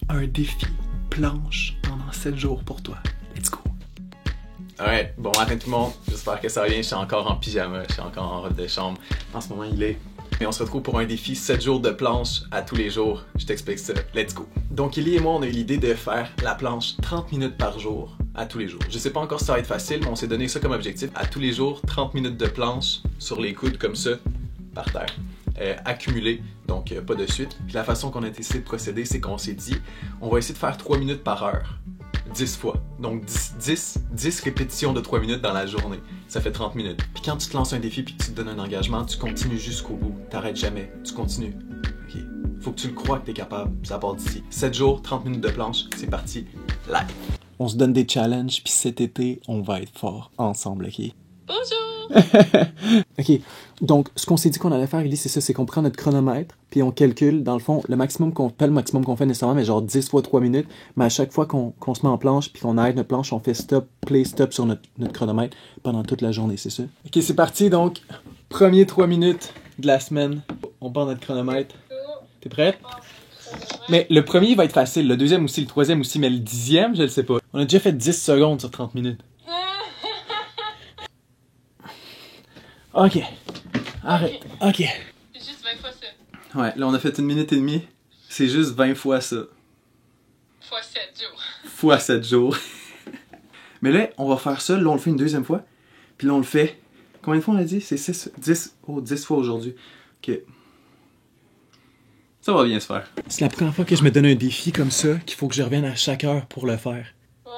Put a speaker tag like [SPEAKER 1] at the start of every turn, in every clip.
[SPEAKER 1] un défi planche pendant 7 jours pour toi. Let's go! Alright, bon matin tout le monde, j'espère que ça va bien, je suis encore en pyjama, je suis encore en robe de chambre. En ce moment il est... Et on se retrouve pour un défi 7 jours de planche à tous les jours. Je t'explique ça, let's go! Donc Ellie et moi on a eu l'idée de faire la planche 30 minutes par jour à tous les jours. Je sais pas encore si ça va être facile, mais on s'est donné ça comme objectif. À tous les jours, 30 minutes de planche sur les coudes comme ça, par terre. Accumulé, donc pas de suite. Puis la façon qu'on a décidé de procéder, c'est qu'on s'est dit, on va essayer de faire 3 minutes par heure. 10 fois. Donc 10 répétitions de 3 minutes dans la journée. Ça fait 30 minutes. Puis quand tu te lances un défi puis que tu te donnes un engagement, tu continues jusqu'au bout. T'arrêtes jamais. Tu continues. OK. Faut que tu le crois que t'es capable. Ça part d'ici. 7 jours, 30 minutes de planche. C'est parti. Live. On se donne des challenges puis cet été, on va être fort ensemble, OK?
[SPEAKER 2] Bonjour!
[SPEAKER 1] OK. Donc, ce qu'on s'est dit qu'on allait faire, Ellie, c'est ça, c'est qu'on prend notre chronomètre, puis on calcule, dans le fond, le maximum qu'on fait nécessairement, mais genre 10 fois 3 minutes, mais à chaque fois qu'on se met en planche, puis qu'on arrête notre planche, on fait stop, play, stop sur notre chronomètre pendant toute la journée, c'est ça? OK, c'est parti, donc, premier 3 minutes de la semaine. On part notre chronomètre. T'es prête? Mais le premier va être facile, le deuxième aussi, le troisième aussi, mais le 10e, je le sais pas. On a déjà fait 10 secondes sur 30 minutes. OK. Arrête. OK.
[SPEAKER 2] C'est juste 20 fois ça.
[SPEAKER 1] Ouais, là on a fait 1 minute et demie. C'est juste 20 fois ça.
[SPEAKER 2] Fois 7 jours.
[SPEAKER 1] Fois 7 jours. Mais là, on va faire ça. Là, on le fait une deuxième fois. Puis là, on le fait... Combien de fois on a dit? C'est 10 fois aujourd'hui. OK. Ça va bien se faire. C'est la première fois que je me donne un défi comme ça, qu'il faut que je revienne à chaque heure pour le faire.
[SPEAKER 2] Ouais.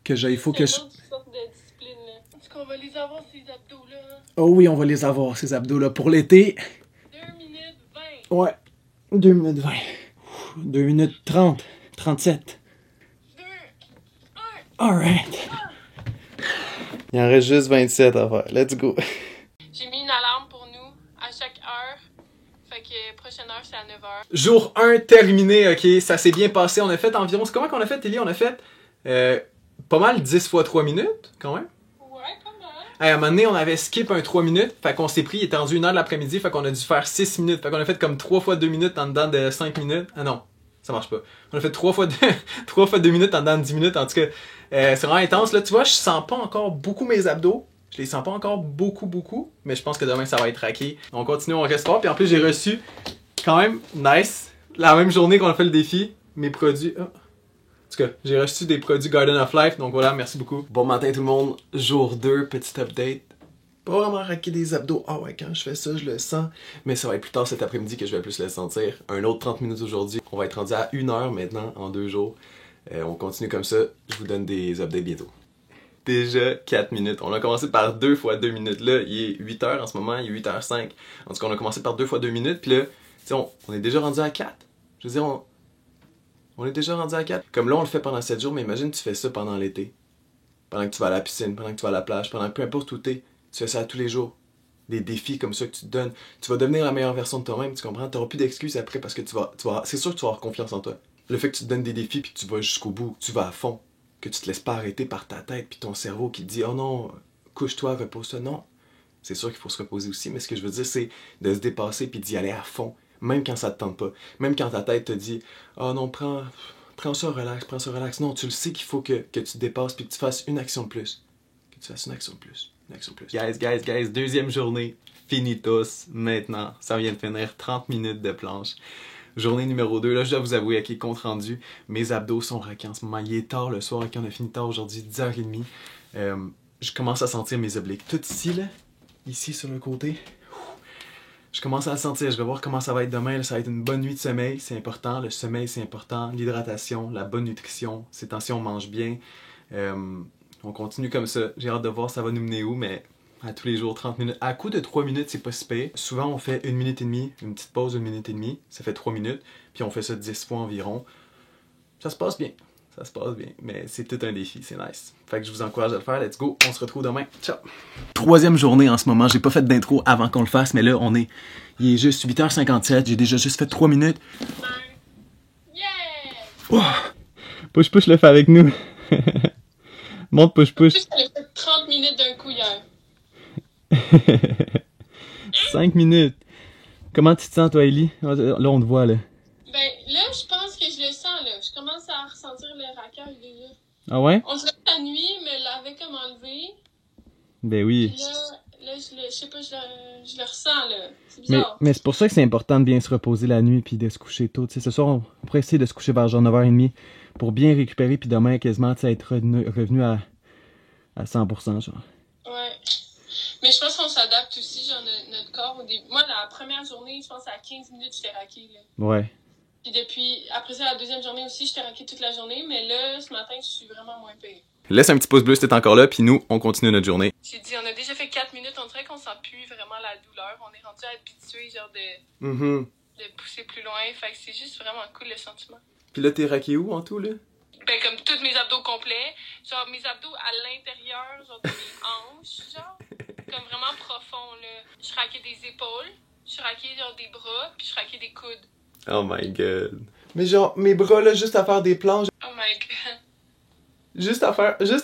[SPEAKER 1] Il faut que je...
[SPEAKER 2] Toutes sortes de disciplines, là. Est-ce qu'on va les avoir, ces abdos-là?
[SPEAKER 1] Oh oui, on va les avoir, ces abdos-là. Pour l'été...
[SPEAKER 2] 2 minutes 20.
[SPEAKER 1] Ouais. 2 minutes 20. 2 minutes 30. 37.
[SPEAKER 2] 2, 1.
[SPEAKER 1] Alright. Il en reste juste 27 à faire. Let's go.
[SPEAKER 2] J'ai mis une alarme pour nous à chaque heure. Fait que prochaine heure, c'est à 9h.
[SPEAKER 1] Jour 1 terminé, ok. Ça s'est bien passé. On a fait environ... C'est comment qu'on a fait, Ellie? On a fait pas mal 10 fois 3 minutes, quand même.
[SPEAKER 2] Ouais, pas mal.
[SPEAKER 1] À un moment donné, on avait skip un 3 minutes. Fait qu'on s'est pris, il était rendu 1h de l'après-midi. Fait qu'on a dû faire 6 minutes. Fait qu'on a fait comme 3 fois 2 minutes en dedans de 5 minutes. Ah non, ça marche pas. On a fait 3 fois 2 minutes en dedans de 10 minutes. En tout cas, c'est vraiment intense. Là, tu vois, je sens pas encore beaucoup mes abdos. Je les sens pas encore beaucoup. Mais je pense que demain, ça va être raqué. On continue, on reste fort. Puis en plus, j'ai reçu, quand même, nice, la même journée qu'on a fait le défi, mes produits... Oh. En tout cas, j'ai reçu des produits Garden of Life, donc voilà, merci beaucoup. Bon matin tout le monde, jour 2, petit update. Pas vraiment raquer des abdos, ah ouais, quand je fais ça, je le sens. Mais ça va être plus tard cet après-midi que je vais plus le sentir. Un autre 30 minutes aujourd'hui. On va être rendu à 1 heure maintenant, en 2 jours. On continue comme ça, je vous donne des updates bientôt. Déjà 4 minutes. On a commencé par 2 fois 2 minutes. Là, il est 8 heures en ce moment, il est 8h05. En tout cas, on a commencé par 2 fois 2 minutes, puis là, tu sais, on est déjà rendu à 4. Je veux dire, on est déjà rendu à 4. Comme là, on le fait pendant 7 jours, mais imagine tu fais ça pendant l'été. Pendant que tu vas à la piscine, pendant que tu vas à la plage, pendant que peu importe où t'es, tu fais ça tous les jours. Des défis comme ça que tu te donnes. Tu vas devenir la meilleure version de toi-même, tu comprends? T'auras plus d'excuses après parce que c'est sûr que tu vas avoir confiance en toi. Le fait que tu te donnes des défis puis que tu vas jusqu'au bout, que tu vas à fond, que tu te laisses pas arrêter par ta tête puis ton cerveau qui te dit « Oh non, couche-toi, repose-toi. » Non, c'est sûr qu'il faut se reposer aussi, mais ce que je veux dire, c'est de se dépasser puis d'y aller à fond. Même quand ça te tente pas. Même quand ta tête te dit « Oh non, prends ça, relax. » Non, tu le sais qu'il faut que tu te dépasses puis que tu fasses une action de plus. Que tu fasses une action de plus. Guys, deuxième journée. Finitos, maintenant. Ça vient de finir 30 minutes de planche. Journée numéro 2. Là, je dois vous avouer, avec les comptes rendus, mes abdos sont raqués en ce moment. Il est tard le soir, on a fini tard aujourd'hui, 10h30. Je commence à sentir mes obliques. Tout ici, là. Ici, sur le côté. Je commence à le sentir, je vais voir comment ça va être demain. Là, ça va être une bonne nuit de sommeil, c'est important. Le sommeil, c'est important. L'hydratation, la bonne nutrition. Ces temps-ci, on mange bien. On continue comme ça. J'ai hâte de voir ça va nous mener où, mais à tous les jours, 30 minutes. À coup de 3 minutes, c'est pas si pire. Souvent, on fait 1 minute et demie, une petite pause d'1 minute et demie. Ça fait 3 minutes. Puis on fait ça 10 fois environ. Ça se passe bien. Mais c'est tout un défi, c'est nice. Fait que je vous encourage à le faire, let's go, on se retrouve demain, ciao! 3e journée en ce moment, j'ai pas fait d'intro avant qu'on le fasse, mais là, il est juste 8h57, j'ai déjà juste fait 3 minutes.
[SPEAKER 2] Yeah!
[SPEAKER 1] Oh! Push le fait avec nous. Monte push.
[SPEAKER 2] En plus, elle a fait 30 minutes d'un coup hier.
[SPEAKER 1] 5 minutes. Comment tu te sens, toi, Ellie? Là, on te voit, là.
[SPEAKER 2] Ben, là, je pense que je le sens, là. Je commence à ressentir le raquage déjà.
[SPEAKER 1] Ah ouais?
[SPEAKER 2] On dirait que la nuit me l'avait comme enlevé.
[SPEAKER 1] Ben oui.
[SPEAKER 2] Puis là je sais pas, je le ressens, là. C'est bizarre.
[SPEAKER 1] Mais c'est pour ça que c'est important de bien se reposer la nuit puis de se coucher tôt. T'sais, ce soir, on pourrait essayer de se coucher vers genre 9h30 pour bien récupérer puis demain, quasiment, être revenu à 100%, genre.
[SPEAKER 2] Ouais. Mais je pense qu'on s'adapte aussi, genre, notre corps au début. Moi, la première journée, je pense à 15 minutes, j'étais raquée, là.
[SPEAKER 1] Ouais.
[SPEAKER 2] Puis après ça, la deuxième journée aussi, j'étais raquée toute la journée, mais là, ce matin, je suis vraiment moins pire.
[SPEAKER 1] Laisse un petit pouce bleu si t'es encore là, puis nous, on continue notre journée.
[SPEAKER 2] J'ai dit, on a déjà fait 4 minutes, on dirait qu'on sent plus vraiment la douleur. On est rendu habitué, genre, de pousser plus loin. Fait que c'est juste vraiment cool, le sentiment.
[SPEAKER 1] Puis là, t'es raqué où en tout, là?
[SPEAKER 2] Ben, comme tous mes abdos complets. Genre, mes abdos à l'intérieur, genre, de mes hanches, genre. Comme vraiment profond, là. Je raquais des épaules, je raquais, genre, des bras, puis je raquais des coudes.
[SPEAKER 1] Oh my god. Mais genre, mes bras, là, juste à faire des planches.
[SPEAKER 2] Oh my god.
[SPEAKER 1] Juste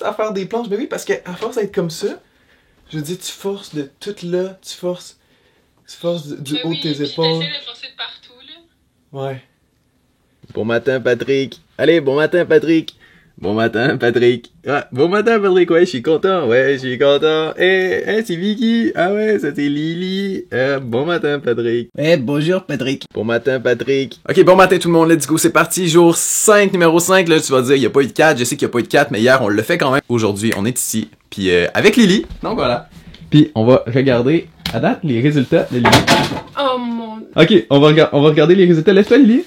[SPEAKER 1] à faire des planches. Mais oui, parce qu'à force d'être comme ça, je veux dire, tu forces de tout là, tu forces du haut de tes épaules.
[SPEAKER 2] J'essaie de forcer de partout, là.
[SPEAKER 1] Ouais. Bon matin, Patrick. Allez, bon matin, Patrick. Bon matin, Patrick. Ah, bon matin, Patrick. Ouais, je suis content. Eh, c'est Vicky. Ah ouais, ça c'est Lily. Bon matin, Patrick.
[SPEAKER 3] Eh, bonjour, Patrick.
[SPEAKER 1] Bon matin, Patrick. Ok, bon matin tout le monde, let's go, c'est parti. Jour 5, numéro 5. Là, tu vas dire, il n'y a pas eu de 4. Je sais qu'il n'y a pas eu de 4, mais hier, on le fait quand même. Aujourd'hui, on est ici. Puis avec Lily. Donc voilà. Puis on va regarder à date les résultats de Lily.
[SPEAKER 2] Oh mon...
[SPEAKER 1] Ok, on va regarder les résultats. Laisse-toi, Lily.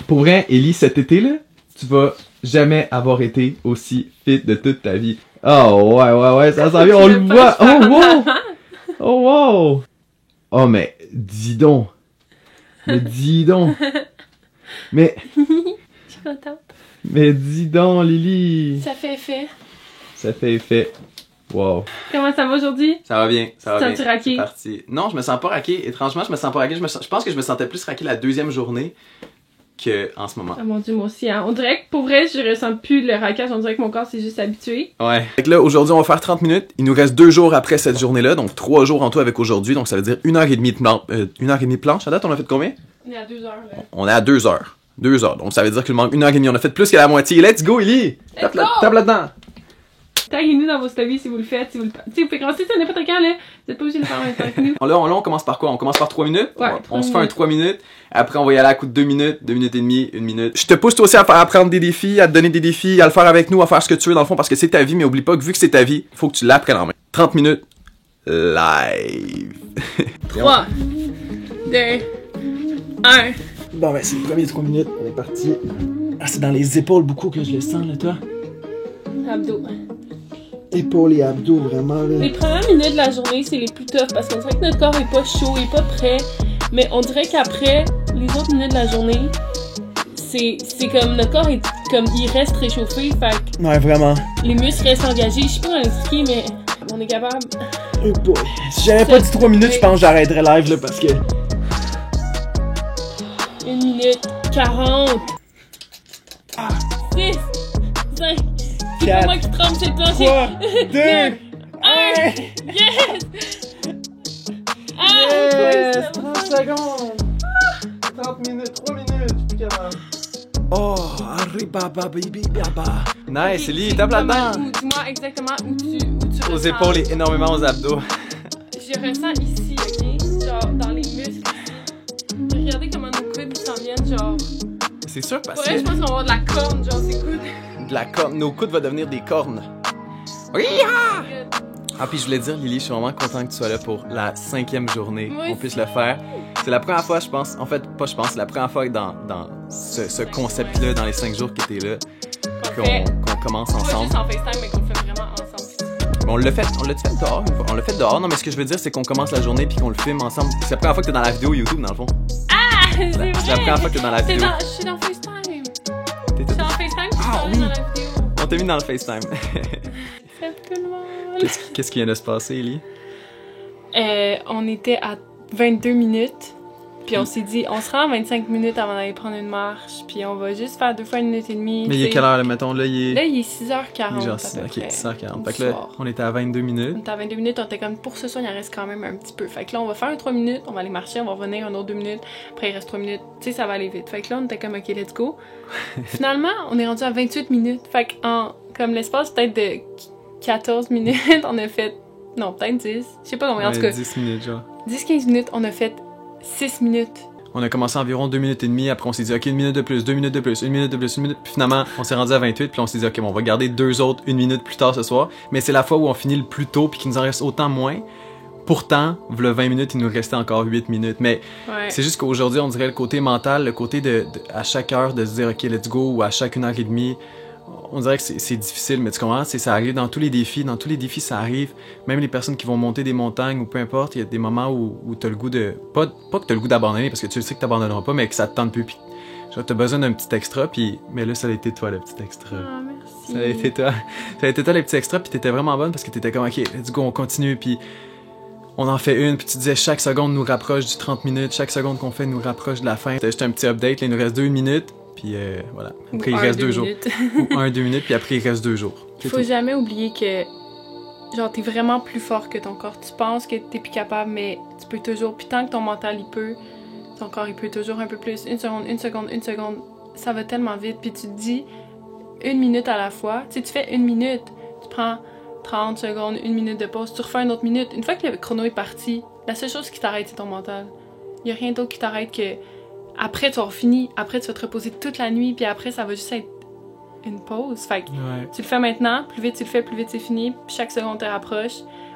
[SPEAKER 1] Pour vrai, Ellie, cet été, là, tu vas jamais avoir été aussi fit de toute ta vie. Oh, ouais, ça s'en vient, on le voit. Oh, wow! Oh, wow! Oh, mais, dis donc. Mais,
[SPEAKER 2] Je suis contente.
[SPEAKER 1] mais dis donc, Lily.
[SPEAKER 2] Ça fait effet.
[SPEAKER 1] Ça fait effet. Wow.
[SPEAKER 2] Comment ça va aujourd'hui?
[SPEAKER 1] Ça va bien, ça va bien.
[SPEAKER 2] Tu te sens raqué?
[SPEAKER 1] C'est parti. Non, je me sens pas raqué. Étrangement, je me sens pas raqué. Je pense que je me sentais plus raqué la deuxième journée que en ce moment.
[SPEAKER 2] Oh mon dieu, moi aussi, hein. On dirait que pour vrai, je ressens plus le raquage. On dirait que mon corps s'est juste habitué.
[SPEAKER 1] Ouais. Fait que là, aujourd'hui, on va faire 30 minutes. Il nous reste 2 jours après cette journée-là. Donc 3 jours en tout avec aujourd'hui. Donc ça veut dire 1h30 de planche. À date, on a fait combien?
[SPEAKER 2] On est à 2 heures, là.
[SPEAKER 1] On est à 2 heures. 2 heures. Donc ça veut dire qu'il manque 1h30. On a fait plus que la moitié. Let's go, Ellie! Tape là-dedans!
[SPEAKER 2] Taguez-nous dans vos stories si vous le faites. Si vous pouvez commencer ça n'importe quand, là. Vous êtes pas obligé de le faire en même temps que nous.
[SPEAKER 1] Là, on commence par quoi? On commence par 3 minutes?
[SPEAKER 2] Ouais,
[SPEAKER 1] on se fait un 3 minutes. Après, on va y aller à coup de 2 minutes, 2 minutes et demie, 1 minute. Je te pousse toi aussi à prendre des défis, à te donner des défis, à le faire avec nous, à faire ce que tu veux dans le fond parce que c'est ta vie, mais oublie pas que vu que c'est ta vie, faut que tu l'apprennes en main. 30 minutes live.
[SPEAKER 2] 3, 2, 1.
[SPEAKER 3] Bon, ben, c'est le premier 3 minutes. On est parti. Ah, c'est dans les épaules beaucoup que je le sens, là, toi.
[SPEAKER 2] Abdos.
[SPEAKER 3] Épaules et abdos, vraiment, là.
[SPEAKER 2] Les premières minutes de la journée, c'est les plus tough parce qu'on dirait que notre corps est pas chaud, il est pas prêt. Mais on dirait qu'après, les autres minutes de la journée, c'est comme notre corps est comme il reste réchauffé, fait que
[SPEAKER 3] Ouais, vraiment.
[SPEAKER 2] les muscles restent engagés. Je sais pas dans l'expliquer, mais on est capable.
[SPEAKER 3] Oh boy. Si j'avais pas dit 3 minutes, je pense que j'arrêterais live, là, parce que...
[SPEAKER 2] 1 minute 40. 6, 5. C'est pas
[SPEAKER 3] 4,
[SPEAKER 2] moi qui trempe, c'est le plancher.
[SPEAKER 3] 3, 2,
[SPEAKER 2] 1. Yes! Ah,
[SPEAKER 3] Yes!
[SPEAKER 2] oui,
[SPEAKER 3] 30 secondes! 30 minutes, 3 minutes, je suis plus capable. Oh, arriba, baby, baba.
[SPEAKER 1] Nice, Ellie, tape là-dedans.
[SPEAKER 2] Dis-moi exactement où tu
[SPEAKER 1] Aux
[SPEAKER 2] ressens.
[SPEAKER 1] épaules et énormément aux abdos.
[SPEAKER 2] Je ressens ici, ok? Genre dans les muscles ici. Regardez comment nos coudes s'en viennent, genre.
[SPEAKER 1] C'est sûr parce
[SPEAKER 2] Pour vrai, je
[SPEAKER 1] que
[SPEAKER 2] pense qu'on va avoir de la corne, genre ces coudes.
[SPEAKER 1] de la corne, nos coudes vont devenir des cornes. Oui! Ah, puis je voulais dire, Lily, je suis vraiment content que tu sois là pour la 5e journée.
[SPEAKER 2] Moi
[SPEAKER 1] qu'on
[SPEAKER 2] aussi.
[SPEAKER 1] puisse le faire. C'est la première fois, je pense, en fait, pas je pense, c'est la première fois que dans ce concept-là, dans les 5 jours que t'es là, qu'on commence
[SPEAKER 2] Pas
[SPEAKER 1] ensemble.
[SPEAKER 2] juste en FaceTime, mais qu'on le fait vraiment ensemble.
[SPEAKER 1] Mais on l'a fait dehors. On l'a fait dehors. Non, mais ce que je veux dire, c'est qu'on commence la journée puis qu'on le filme ensemble. C'est la première fois que t'es dans la vidéo YouTube, dans le fond.
[SPEAKER 2] Ah, c'est vrai!
[SPEAKER 1] C'est la première fois que t'es dans la vidéo.
[SPEAKER 2] Je suis dans FaceTime.
[SPEAKER 1] T'es
[SPEAKER 2] Je suis en FaceTime, puis
[SPEAKER 1] Ah,
[SPEAKER 2] je
[SPEAKER 1] oui.
[SPEAKER 2] suis dans la vidéo.
[SPEAKER 1] On t'a mis dans le FaceTime.
[SPEAKER 2] Salut tout le monde!
[SPEAKER 1] Qu'est-ce qui vient de se passer, Ellie?
[SPEAKER 2] On était à 22 minutes. Puis on s'est dit, on se rend 25 minutes avant d'aller prendre une marche, puis on va juste faire 2 fois 1 minute et demie.
[SPEAKER 1] Mais il est quelle heure, là, mettons? Là, il est
[SPEAKER 2] 6h40.
[SPEAKER 1] genre,
[SPEAKER 2] à peu
[SPEAKER 1] ok,
[SPEAKER 2] près,
[SPEAKER 1] 6h40. Fait que là, on était à 22 minutes.
[SPEAKER 2] On était à 22 minutes, on était comme, pour ce soir, il en reste quand même un petit peu. Fait que là, on va faire un 3 minutes, on va aller marcher, on va revenir un autre 2 minutes, après il reste 3 minutes. Tu sais, ça va aller vite. Fait que là, on était comme, ok, let's go. Finalement, on est rendu à 28 minutes. Fait que comme l'espace peut-être de 14 minutes, on a fait, non, peut-être 10. Je sais pas combien, en tout cas.
[SPEAKER 1] 10 minutes, genre.
[SPEAKER 2] 10-15 minutes, on a fait 6 minutes.
[SPEAKER 1] On a commencé environ 2 minutes et demie, après on s'est dit ok 1 minute de plus, 2 minutes de plus, 1 minute de plus, 1 minute, puis finalement on s'est rendu à 28, puis on s'est dit ok bon, on va garder 2 autres 1 minute plus tard ce soir, mais c'est la fois où on finit le plus tôt puis qu'il nous en reste autant moins. Pourtant, v'là 20 minutes, il nous restait encore 8 minutes, mais c'est juste qu'aujourd'hui on dirait le côté mental, le côté de à chaque heure de se dire ok let's go, ou à chaque 1 heure et demie, on dirait que c'est difficile, mais tu comprends, ça arrive dans tous les défis ça arrive, même les personnes qui vont monter des montagnes ou peu importe, il y a des moments où t'as le goût de, pas que t'as le goût d'abandonner, parce que tu sais que t'abandonneras pas, mais que ça te tente plus, pis genre t'as besoin d'un petit extra, puis mais là ça a été toi le petit extra.
[SPEAKER 2] Ah, merci.
[SPEAKER 1] Ça a été toi le petit extra, puis t'étais vraiment bonne, parce que t'étais comme ok, let's go, on continue, puis on en fait une, puis tu disais chaque seconde nous rapproche du 30 minutes, chaque seconde qu'on fait nous rapproche de la fin. C'était juste un petit update, là, il nous reste 2 minutes. Puis voilà. Après, il reste 2 jours. Ou 1-2 minutes, puis après, il reste 2 jours.
[SPEAKER 2] Faut jamais oublier que, genre, t'es vraiment plus fort que ton corps. Tu penses que t'es plus capable, mais tu peux toujours. Puis tant que ton mental, il peut, ton corps, il peut toujours un peu plus. 1 seconde, 1 seconde, 1 seconde. Ça va tellement vite. Puis tu te dis 1 minute à la fois. Tu sais, tu fais 1 minute. Tu prends 30 secondes, 1 minute de pause. Tu refais une autre minute. Une fois que le chrono est parti, la seule chose qui t'arrête, c'est ton mental. Il y a rien d'autre qui t'arrête que... Après, tu auras fini. Après, tu vas te reposer toute la nuit. Puis après, ça va juste être une pause. Fait que tu le fais maintenant. Plus vite tu le fais, plus vite c'est fini. Puis chaque seconde te rapproche.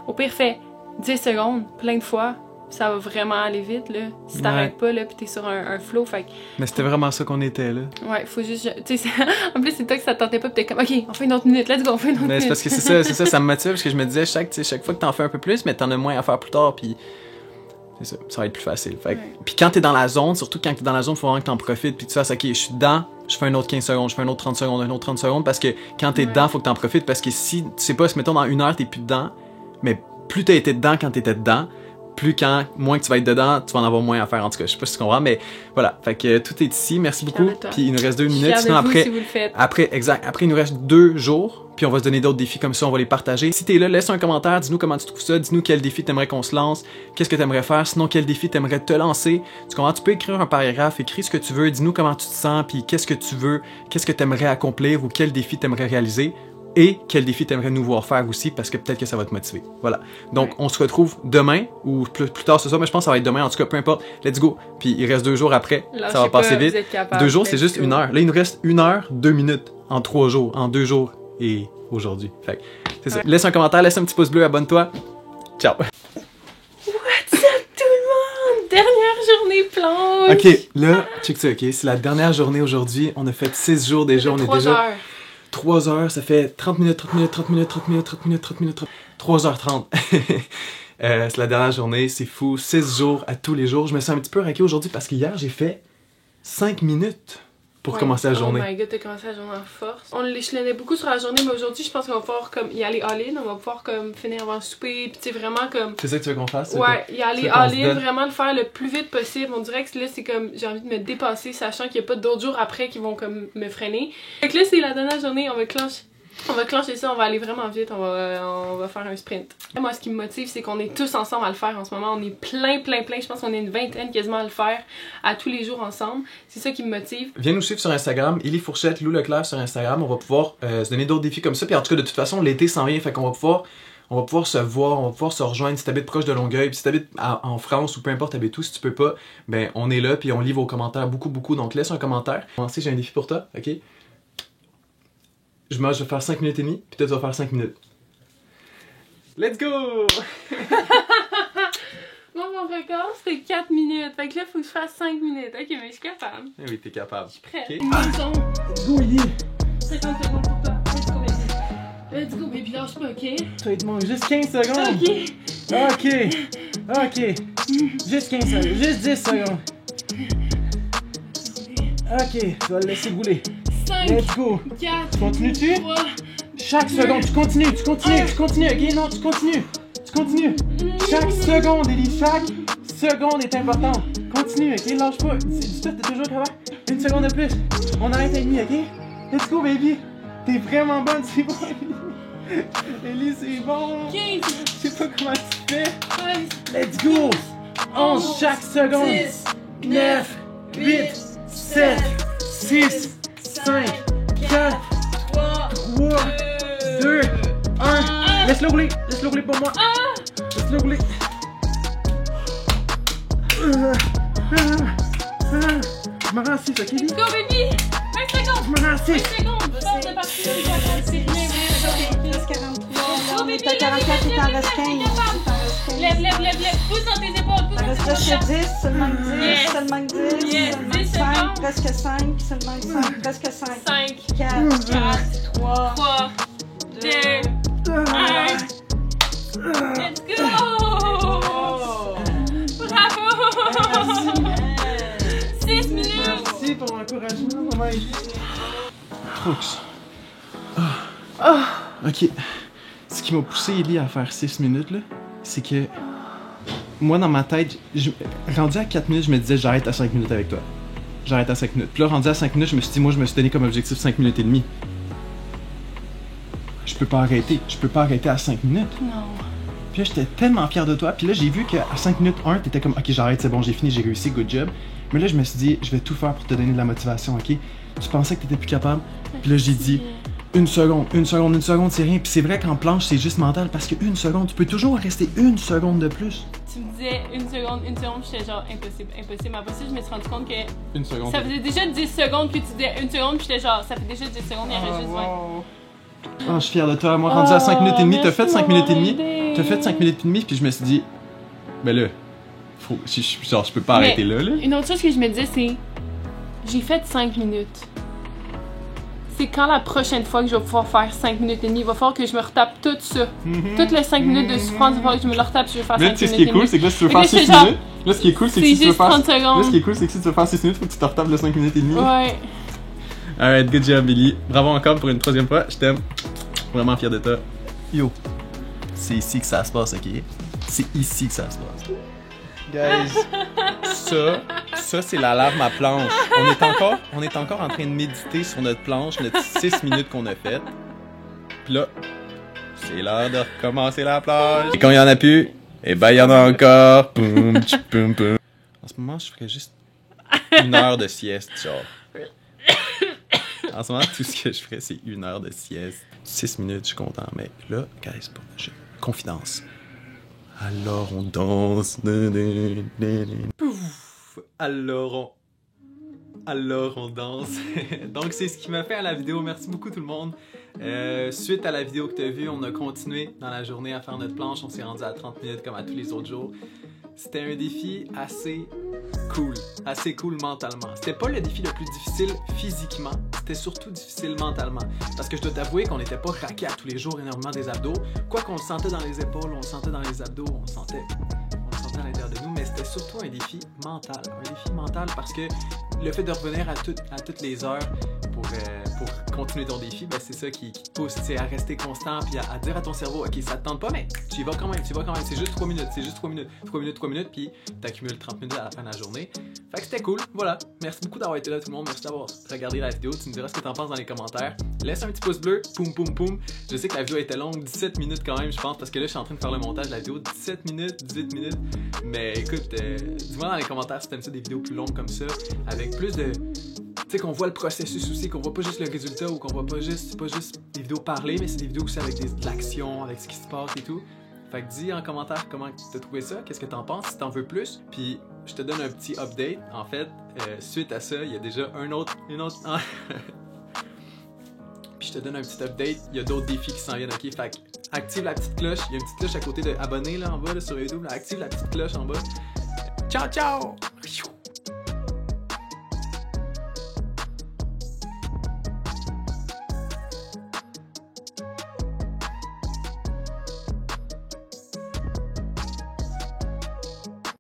[SPEAKER 2] Au pire, fais 10 secondes, plein de fois. Ça va vraiment aller vite, là. Si t'arrêtes pas, là, puis t'es sur un flow. Fait que...
[SPEAKER 1] Mais c'était vraiment ça qu'on était, là.
[SPEAKER 2] Ouais, faut juste... Tu sais, en plus, c'est toi que ça te tentait pas. Puis t'es comme, OK, on fait une autre minute. Let's go, on fait une autre minute.
[SPEAKER 1] Mais c'est parce que c'est ça, ça me motive. Parce que je me disais, chaque fois que t'en fais un peu plus, mais t'en as moins à faire plus tard. Puis... c'est ça va être plus facile. Fait que, puis quand t'es dans la zone, surtout quand t'es dans la zone, faut vraiment que t'en profites, puis tu fasses, ok, je suis dedans, je fais un autre 15 secondes, je fais un autre 30 secondes, un autre 30 secondes, parce que quand t'es dedans, faut que t'en profites, parce que si, tu sais pas, si mettons dans 1 heure, t'es plus dedans, mais plus t'as été dedans quand t'étais dedans, moins que tu vas être dedans, tu vas en avoir moins à faire, en tout cas, je sais pas si tu comprends, mais voilà, fait que tout est ici, merci beaucoup, puis il nous reste 2 minutes, sinon après, après il nous reste 2 jours, puis on va se donner d'autres défis comme ça, on va les partager. Si t'es là, laisse un commentaire, dis-nous comment tu trouves ça, dis-nous quel défi t'aimerais qu'on se lance, qu'est-ce que t'aimerais faire, sinon quel défi t'aimerais te lancer. Tu comprends? Tu peux écrire un paragraphe, écris ce que tu veux, dis-nous comment tu te sens, puis qu'est-ce que tu veux, qu'est-ce que t'aimerais accomplir ou quel défi t'aimerais réaliser. Et quel défi t'aimerais nous voir faire aussi, parce que peut-être que ça va te motiver. Voilà. Donc, on se retrouve demain, ou plus tard ce soir, mais je pense que ça va être demain, en tout cas, peu importe. Let's go. Puis il reste 2 jours après,
[SPEAKER 2] là,
[SPEAKER 1] ça va passer vite. 2 jours, c'est juste 1 heure. Là, il nous reste 1 heure, 2 minutes, en 3 jours, en 2 jours et aujourd'hui. Fait que, c'est ça. Laisse un commentaire, laisse un petit pouce bleu, abonne-toi. Ciao.
[SPEAKER 2] What's up tout le monde? Dernière journée planche.
[SPEAKER 1] Ok, là, check ça, ok. C'est la dernière journée aujourd'hui. On a fait 6 jours déjà. On est déjà... 3 heures, ça fait 30 minutes, 30 minutes, 30 minutes, 30 minutes, 30 minutes, 30 minutes, 3h30. C'est la dernière journée, c'est fou. 6 jours à tous les jours. Je me sens un petit peu raqué aujourd'hui parce qu'hier, j'ai fait 5 minutes pour commencer la journée.
[SPEAKER 2] Oh my god, t'as commencé la journée en force. On l'échelonnait beaucoup sur la journée, mais aujourd'hui, je pense qu'on va pouvoir comme y aller all-in. On va pouvoir comme finir avant le souper, pis tu sais, vraiment comme...
[SPEAKER 1] C'est ça que tu veux qu'on fasse?
[SPEAKER 2] Ouais, y aller all-in, vraiment le faire le plus vite possible. On dirait que là, c'est comme, j'ai envie de me dépasser, sachant qu'il y a pas d'autres jours après qui vont comme me freiner. Fait que là, c'est la dernière journée, on va clencher ça, on va aller vraiment vite, on va faire un sprint. Et moi, ce qui me motive, c'est qu'on est tous ensemble à le faire en ce moment. On est plein. Je pense qu'on est une vingtaine quasiment à le faire à tous les jours ensemble. C'est ça qui me motive.
[SPEAKER 1] Viens nous suivre sur Instagram, Élie Fourchette, Lou Leclerc sur Instagram. On va pouvoir se donner d'autres défis comme ça. Puis en tout cas, de toute façon, l'été s'en vient, fait qu'on va pouvoir se voir, on va pouvoir se rejoindre si t'habites proche de Longueuil, puis si t'habites en France ou peu importe t'habites où, si tu peux pas, ben on est là, puis on lit vos commentaires beaucoup, donc laisse un commentaire. Commencer, j'ai un défi pour toi, ok? Je vais faire 5 minutes et demie, puis toi tu vas faire 5 minutes. Let's go!
[SPEAKER 2] Moi, mon record, c'est 4 minutes. Fait que là, faut que je fasse 5 minutes. Ok, mais je suis capable.
[SPEAKER 1] Eh oui, t'es capable.
[SPEAKER 2] Je suis prête.
[SPEAKER 1] Okay.
[SPEAKER 2] Let's
[SPEAKER 1] go, Élie!
[SPEAKER 2] 50 secondes pour toi. Let's go, baby. Let's go, baby. Lâche pas, ok?
[SPEAKER 1] Ça va te manquer juste 15 secondes. Ok. Juste 15 secondes. Juste 10 secondes. Ok, tu vas le laisser bouler.
[SPEAKER 2] 5,
[SPEAKER 1] let's go.
[SPEAKER 2] 4,
[SPEAKER 1] continues-tu?
[SPEAKER 2] 3,
[SPEAKER 1] chaque seconde, tu continues, ok, non, tu continues. Chaque seconde, Élie, chaque seconde est importante.
[SPEAKER 3] Continue, ok? Lâche pas. Dis-toi, t'es toujours capable. Une seconde de plus. On arrête à demi, ok? Let's go, baby. T'es vraiment bonne, c'est bon, Ellie. Ellie, c'est bon.
[SPEAKER 2] 15.
[SPEAKER 3] Je sais pas comment tu fais.
[SPEAKER 2] 15.
[SPEAKER 3] Let's go. 11 chaque seconde.
[SPEAKER 2] 10,
[SPEAKER 3] 9, 8, 7, 6, 5, 4,
[SPEAKER 2] 3,
[SPEAKER 3] 2, 1. Laisse-le rouler pour moi. Laisse-le rouler. Je me rends assis, ok, Ellie?
[SPEAKER 2] Go, baby! 20 secondes!
[SPEAKER 3] Je me rends assis.
[SPEAKER 2] 20 secondes! Force de partie, c'est rien,
[SPEAKER 4] Plus 43, là, on est à 44, il t'en reste 15.
[SPEAKER 2] Lève, pousse dans tes épaules, pousse
[SPEAKER 4] Il
[SPEAKER 2] dans tes
[SPEAKER 4] reste
[SPEAKER 2] épaules.
[SPEAKER 4] 10, seulement 10,
[SPEAKER 2] Yes.
[SPEAKER 4] seulement 10,
[SPEAKER 2] Yes.
[SPEAKER 4] seulement
[SPEAKER 2] 10
[SPEAKER 4] 5,
[SPEAKER 2] secondes.
[SPEAKER 4] presque 5, seulement 5, presque 5.
[SPEAKER 2] 5,
[SPEAKER 4] 4,
[SPEAKER 2] 4,
[SPEAKER 4] 3,
[SPEAKER 2] 3, 2, 1. Let's go! Bravo! 6 minutes!
[SPEAKER 3] Merci pour l'encouragement, maman. Trop que ça. Ok. Ce qui m'a poussé Ellie à faire 6 minutes, là, c'est que moi, dans ma tête, rendu à 4 minutes, je me disais j'arrête à 5 minutes avec toi. J'arrête à 5 minutes. Puis là, rendu à 5 minutes, je me suis dit, moi, je me suis donné comme objectif 5 minutes et demie. Je peux pas arrêter. Je peux pas arrêter à 5 minutes.
[SPEAKER 2] Non.
[SPEAKER 3] Puis là, j'étais tellement fier de toi. Puis là, j'ai vu qu'à 5 minutes 1, t'étais comme, ok, j'arrête, c'est bon, j'ai fini, j'ai réussi, good job. Mais là, je me suis dit, je vais tout faire pour te donner de la motivation, ok? Tu pensais que t'étais plus capable. Puis là, j'ai dit, une seconde, c'est rien. Puis c'est vrai qu'en planche, c'est juste mental parce qu'une seconde, tu peux toujours rester une seconde de plus.
[SPEAKER 2] Tu me disais une seconde, j'étais genre impossible. Je me suis rendu compte que
[SPEAKER 3] Une seconde.
[SPEAKER 2] ça faisait déjà 10 secondes, puis tu disais une seconde, puis j'étais genre, ça fait déjà 10 secondes, il y aurait juste 20.
[SPEAKER 3] Oh, je suis fier de toi. Moi, rendu à 5 minutes et demie, t'as fait 5 minutes et demie. T'as fait 5 minutes et demie, puis je me suis dit, ben là, je peux pas arrêter là.
[SPEAKER 2] Une autre chose que je me disais, c'est, j'ai fait 5 minutes. C'est quand la prochaine fois que je vais pouvoir faire 5 minutes et demie, il va falloir que je me retape tout ça. Toutes les 5 minutes de souffrance, il va falloir que je me le retape, je vais faire 5
[SPEAKER 3] Mais
[SPEAKER 2] minutes
[SPEAKER 3] tu sais, ce qui est cool, c'est que là, si tu veux faire 6 minutes, là, ce qui est cool, c'est que si tu veux faire.
[SPEAKER 2] 30 secondes.
[SPEAKER 3] Là, ce qui est cool, c'est que si tu veux faire 6 minutes, faut que tu te retapes le 5 minutes et demie.
[SPEAKER 2] Ouais.
[SPEAKER 3] Alright, good job, Billy. Bravo encore pour une troisième fois. Je t'aime. Vraiment fier de toi. Yo, c'est ici que ça se passe, ok? C'est ici que ça se passe. Guys, ça c'est l'alarme à planche. On est encore en train de méditer sur notre planche, notre 6 minutes qu'on a faites. Puis là, c'est l'heure de recommencer la planche. Et quand il y en a plus, eh ben il y en a encore. Poum, tchoum, poum. En ce moment, je ferais juste 1 heure de sieste, genre. En ce moment, tout ce que je ferais, c'est 1 heure de sieste. 6 minutes, je suis content. Mais là, guys, confidence. Alors on danse. Pouf. Alors on danse. Donc c'est ce qui m'a fait à la vidéo. Merci beaucoup tout le monde. Suite à la vidéo que tu as vue, on a continué dans la journée à faire notre planche. On s'est rendu à 30 minutes comme à tous les autres jours. C'était un défi assez cool mentalement. C'était pas le défi le plus difficile physiquement, c'était surtout difficile mentalement. Parce que je dois t'avouer qu'on n'était pas raqué à tous les jours énormément des abdos. Quoi qu'on le sentait dans les épaules, on le sentait dans les abdos, on le sentait à l'intérieur de nous, mais c'était surtout un défi mental. Un défi mental parce que le fait de revenir à toutes les heures pour continuer ton défi, ben c'est ça qui te pousse à rester constant puis à dire à ton cerveau, ok, ça te tente pas, mais tu y vas quand même, c'est juste 3 minutes, puis t'accumules 30 minutes à la fin de la journée. Fait que c'était cool, voilà. Merci beaucoup d'avoir été là tout le monde, merci d'avoir regardé la vidéo, tu me diras ce que t'en penses dans les commentaires. Laisse un petit pouce bleu, poum. Je sais que la vidéo était longue, 17 minutes quand même, je pense, parce que là je suis en train de faire le montage de la vidéo, 17 minutes, 18 minutes. Mais écoute, dis-moi dans les commentaires si t'aimes ça des vidéos plus longues comme ça, avec plus de... Tu sais, qu'on voit le processus aussi, qu'on voit pas juste le résultat ou qu'on voit pas juste... C'est pas juste des vidéos parlées, mais c'est des vidéos aussi avec de l'action, avec ce qui se passe et tout. Fait que dis en commentaire comment t'as trouvé ça, qu'est-ce que t'en penses, si t'en veux plus. Puis je te donne un petit update. En fait, suite à ça, il y a déjà une autre... Puis je te donne un petit update, il y a d'autres défis qui s'en viennent, ok? Fait que active la petite cloche, il y a une petite cloche à côté de abonner là en bas là, sur YouTube, là. Active la petite cloche en bas. Ciao!